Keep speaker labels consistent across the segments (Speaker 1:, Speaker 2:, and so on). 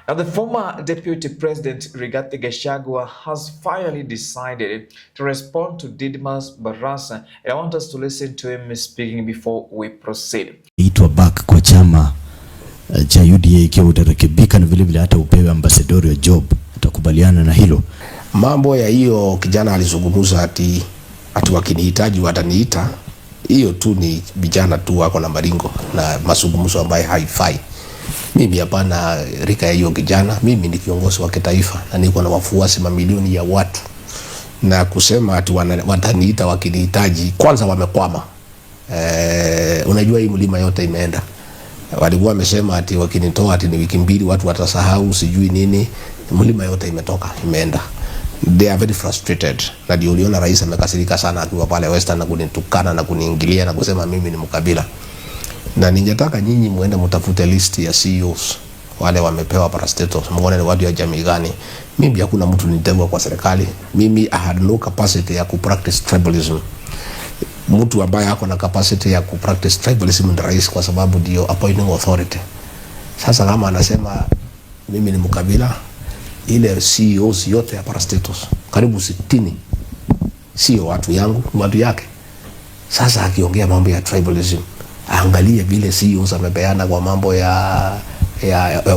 Speaker 1: Now, the former Deputy President Rigathi Gachagua has finally decided to respond to Didmus Barasa, and I want us to listen to him speaking before we proceed.
Speaker 2: Itwa back kwa chama cha UDA ikiwa utarekebika na vile vile hata upewe ambassadorial job, utakubaliana na hilo?
Speaker 3: Mambo ya hiyo kijana alizungumza ati wakinihitaji wataniita, hiyo tu ni vijana tu wako na maringo na mazungumzo ambayo haifai. Mimi hapana rika ya hiyo kijana. Mimi ni kiongozi wa kitaifa na niko na wafuasi mamilioni ya watu, na kusema ati wataniita wakinihitaji, kwanza wamekwama. Unajua hii mlima yote imeenda. Walikuwa wamesema ati wakinitoa ati ni wiki mbili watu watasahau sijui nini. Mlima yote imeenda. They are very frustrated. Na ndio uliona rais amekasirika sana akiwa pale Western na kunitukana na kuniingilia na kusema mimi ni mkabila. Na ningetaka nyinyi muende mtafute list ya CEOs wale wamepewa parastatus, muone ni watu ya jamii gani. Mimi hakuna mtu nitengwa kwa serikali. Mimi I had no capacity ya kupractice tribalism. Mtu ambaye ako na capacity ya kupractice tribalism ni rais, kwa sababu ndio appointing authority. Sasa kama anasema mimi ni mkabila, ile CEOs yote ya parastatus karibu 60 sio watu yangu, watu yake. Sasa akiongea mambo ya tribalism, angalie vile CEOs amepeana kwa mambo ya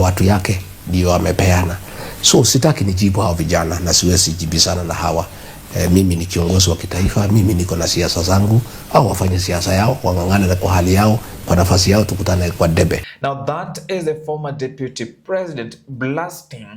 Speaker 3: watu yake ndio amepeana. So sitaki nijibu hao vijana na siwezi jibisana na hawa. Mimi ni kiongozi wa kitaifa, mimi niko na siasa zangu, au wafanye siasa yao, wangangane kwa hali yao, kwa nafasi yao, tukutane kwa debe.
Speaker 1: Now that is the former deputy president blasting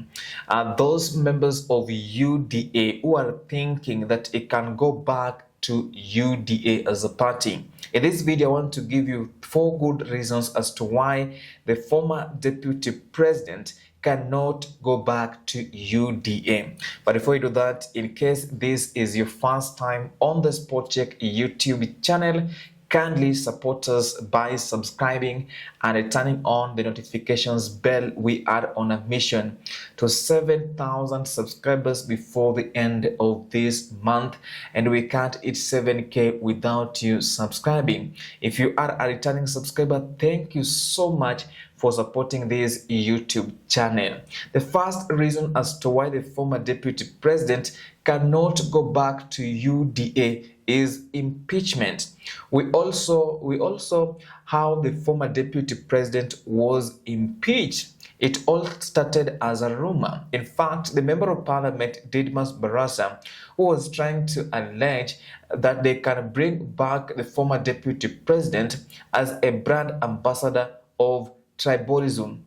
Speaker 1: those members of UDA who are thinking that it can go back to UDA as a party. In this video, I want to give you 4 good reasons as to why the former deputy president cannot go back to UDA. But before you do that, in case this is your first time on the Spot Check YouTube channel, kindly support us by subscribing and turning on the notifications bell. We are on a mission to 7,000 subscribers before the end of this month, and we can't hit 7K without you subscribing. If you are a returning subscriber, thank you so much for supporting this YouTube channel. The first reason as to why the former deputy president cannot go back to UDA is impeachment. We also how the former deputy president was impeached. It all started as a rumor. In fact, the member of parliament Didmus Barasa, who was trying to allege that they can bring back the former deputy president as a brand ambassador of tribalism.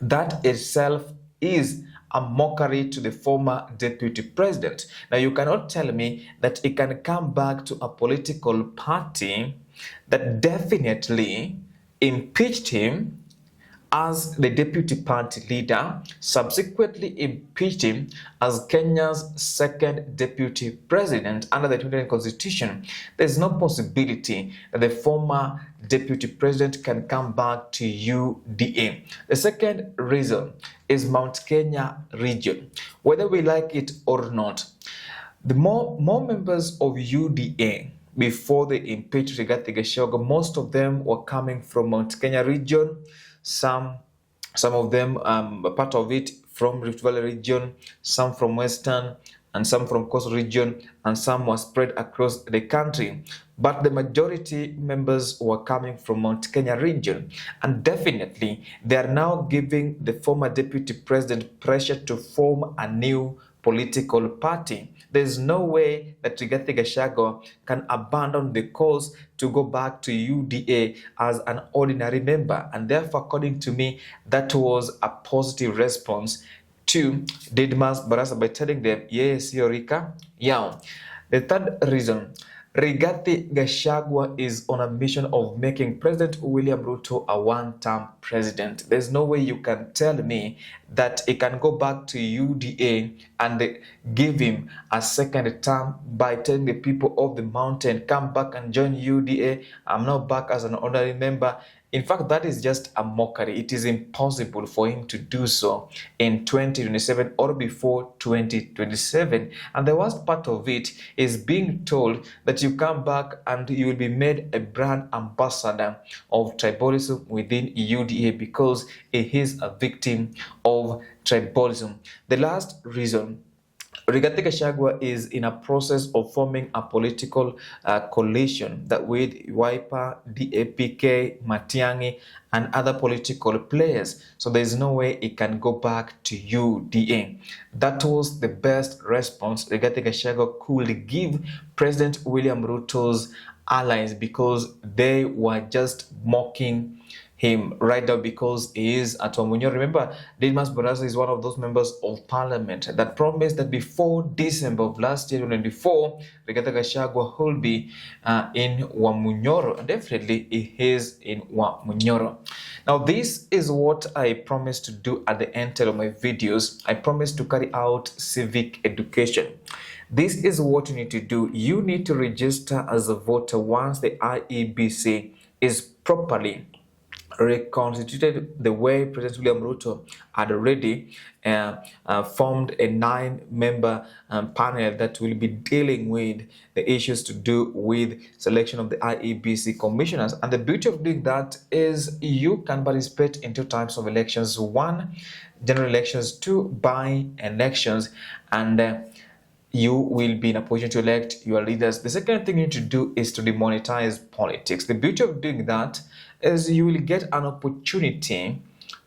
Speaker 1: That itself is a mockery to the former deputy president. Now, you cannot tell me that he can come back to a political party that definitely impeached him as the deputy party leader, subsequently impeached him as Kenya's second deputy president under the 2020 constitution. There's no possibility that the former deputy president can come back to UDA. The second reason is Mount Kenya region. Whether we like it or not, the more members of UDA before they impeached Rigathi Gachagua, most of them were coming from Mount Kenya region. Some of them a part of it from Rift Valley region, some from Western, and some from Coastal region, and some were spread across the country. But the majority members were coming from Mount Kenya region, and definitely they are now giving the former deputy president pressure to form a new political party. There's no way that Rigathi Gachagua can abandon the cause to go back to UDA as an ordinary member. And therefore, according to me, that was a positive response to Didmus Barasa by telling them, yes, Yorika. Yeah. The third reason, Rigathi Gachagua is on a mission of making President William Ruto a one-term president. There's no way you can tell me that he can go back to UDA and give him a second term by telling the people of the mountain, come back and join UDA. I'm now back as an ordinary member. In fact, that is just a mockery. It is impossible for him to do so in 2027 or before 2027. And the worst part of it is being told that you come back and you will be made a brand ambassador of tribalism within UDA because he is a victim of tribalism. The last reason, Rigathi Gachagua is in a process of forming a political coalition that with Wiper, DAPK, Matiang'i, and other political players. So there is no way it can go back to UDA. That was the best response Rigathi Gachagua could give President William Ruto's allies, because they were just mocking him right now because he is at Wamunyoro. Remember, Didmus Barasa is one of those members of parliament that promised that before December of last year, 2024, Rigathi Gachagua will be in Wamunyoro. And definitely he is in Wamunyoro. Now, this is what I promised to do at the end of my videos. I promised to carry out civic education. This is what you need to do. You need to register as a voter once the IEBC is properly reconstituted the way President William Ruto had already formed a 9-member panel that will be dealing with the issues to do with selection of the IEBC commissioners. And the beauty of doing that is you can participate in 2 types of elections: 1, general elections; 2, by-elections, and you will be in a position to elect your leaders. The second thing you need to do is to demonetize politics. The beauty of doing that is you will get an opportunity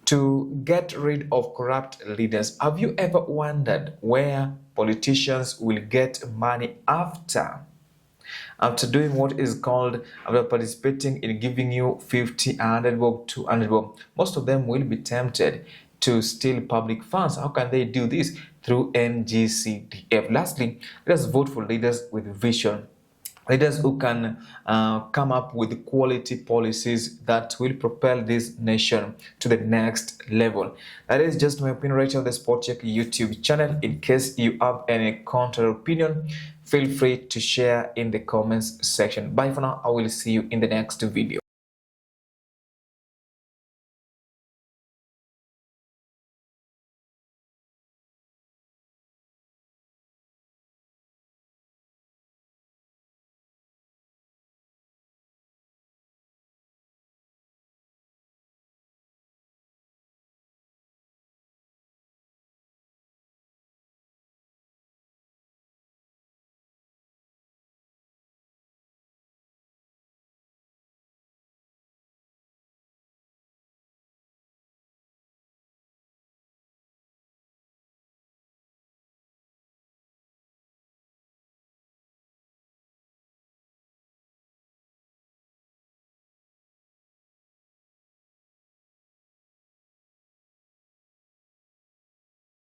Speaker 1: to get rid of corrupt leaders. Have you ever wondered where politicians will get money after doing what is called, after participating in giving you 50, 100 bob, 200 bob? Most of them will be tempted to steal public funds. How can they do this? Through NGCDF. Lastly, let us vote for leaders with vision. Leaders who can come up with quality policies that will propel this nation to the next level. That is just my opinion right here on the Sport Check YouTube channel. In case you have any counter opinion, feel free to share in the comments section. Bye for now. I will see you in the next video.